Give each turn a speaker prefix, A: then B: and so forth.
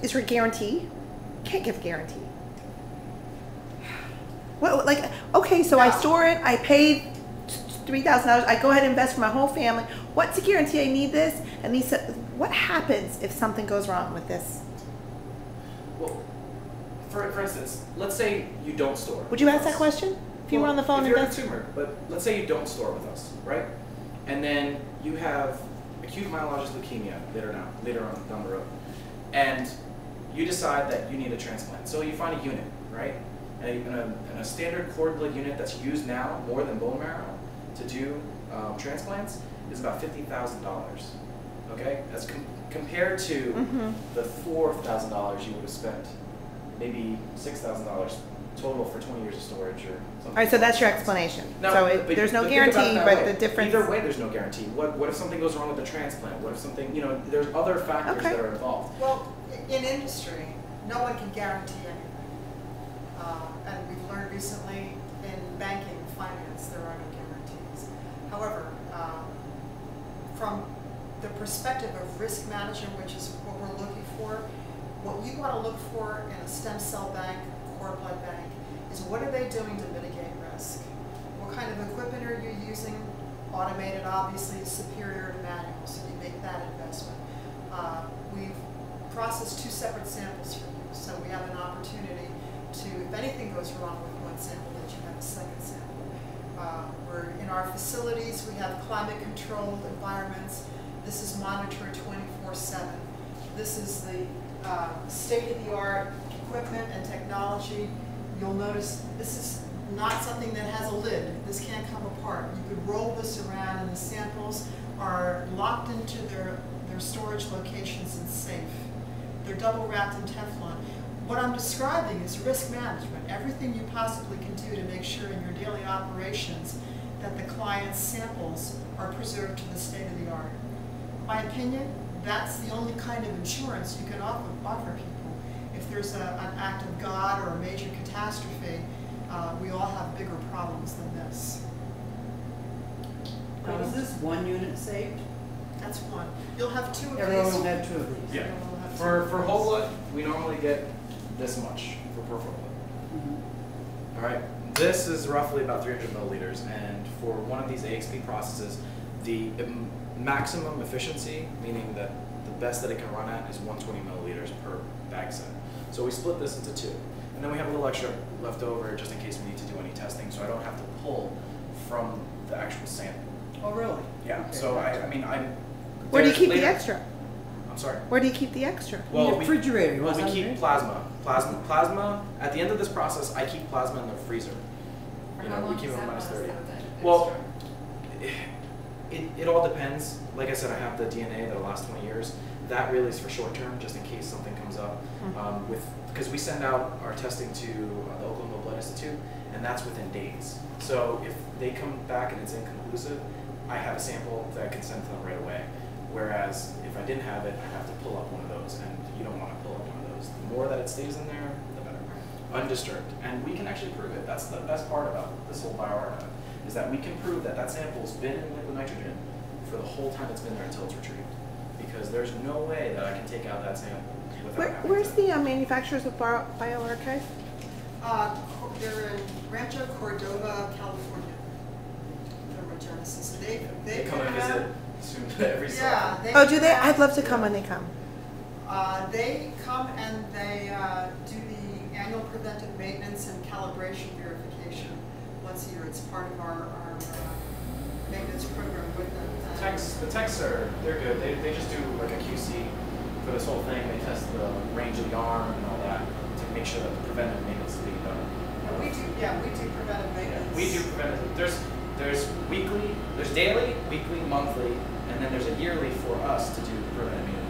A: is there a guarantee? Can't give a guarantee. Well, like, okay, so I store it, I paid $3,000, I go ahead and invest for my whole family. What's the guarantee I need this? And he said, what happens if something goes wrong with this?
B: Well, for instance, let's say you don't store.
A: Would you ask that question if you were on the phone?
B: If you're a consumer, but let's say you don't store with us, right? And then you have acute myelogenous leukemia later on down the road, and you decide that you need a transplant. So you find a unit, right? And a standard cord blood unit that's used now more than bone marrow to do transplants is about $50,000. Okay, as compared to the $4,000 you would have spent, maybe $6,000 total for 20 years of storage or something.
A: All right, so that's your explanation.
B: No,
A: so there's no guarantee, but the difference.
B: Either way, there's no guarantee. What if something goes wrong with the transplant? What if something, you know, there's other factors that are involved.
C: Well, in industry, no one can guarantee anything. And we've learned recently in banking and finance, there are no guarantees. However, from the perspective of risk management, which is what we're looking for, what you want to look for in a stem cell bank, cord blood bank, is what are they doing to mitigate risk? What kind of equipment are you using? Automated, obviously, is superior to manual, so you make that investment. We've processed 2 separate samples for you, so we have an opportunity to, if anything goes wrong with one sample, that you have a second sample. We're in our facilities, we have climate-controlled environments. This is monitored 24/7. This is the state-of-the-art equipment and technology. You'll notice this is not something that has a lid. This can't come apart. You could roll this around, and the samples are locked into their storage locations and safe. They're double wrapped in Teflon. What I'm describing is risk management, everything you possibly can do to make sure in your daily operations that the client's samples are preserved to the state of the art. My opinion, that's the only kind of insurance you can offer people. If there's an act of God or a major catastrophe, we all have bigger problems than this.
D: Now, is this one unit saved?
C: That's one. You'll have 2 of these.
D: Everyone will have 2 of these.
B: Yeah. For whole blood, we normally get this much for peripheral blood. All right. This is roughly about 300 milliliters, and for one of these AXP processes, the maximum efficiency, meaning that the best that it can run at, is 120 milliliters per bag set. So we split this into 2, and then we have a little extra left over just in case we need to do any testing, so I don't have to pull from the actual sample.
D: Oh, really?
B: Yeah.
D: Okay.
B: So I mean,
A: Where do you keep the extra?
B: I'm sorry.
A: Where do you keep the extra?
B: Well,
D: in the refrigerator.
B: we keep plasma. Plasma. At the end of this process, I keep plasma in the freezer.
E: For
B: You
E: how
B: know,
E: long
B: we keep
E: does
B: it
E: that
B: minus
E: last,
B: 30.
E: that
B: Well,
E: extra?
B: it all depends. Like I said, I have the DNA that'll last 20 years. That really is for short term, just in case something comes up. Because we send out our testing to the Oklahoma Blood Institute, and that's within days. So if they come back and it's inconclusive, I have a sample that I can send to them right away. Whereas if I didn't have it, I have to pull up one of those, and you don't want to pull up one of those. The more that it stays in there, the better. Undisturbed. And we can actually prove it. That's the best part about this whole bioarchive, is that we can prove that that sample's been in liquid nitrogen for the whole time it's been there until it's retrieved. Because there's no way that I can take out that sample without
A: Where's the manufacturers of bioarchive?
C: They're in Rancho Cordova, California. They're with Genesis.
B: They come and visit soon every summer.
C: Yeah.
A: Oh, do they? I'd love to come when they come.
C: They come and they do the annual preventive maintenance and calibration verification once a year. It's part of our maintenance program with them.
B: The techs they're good. They just do like a QC for this whole thing. They test the range of the arm and all that to make sure that the preventive maintenance is being done.
C: We do preventive maintenance.
B: Yeah, we do preventive. There's daily, weekly, monthly, and then there's a yearly for us to do preventive maintenance.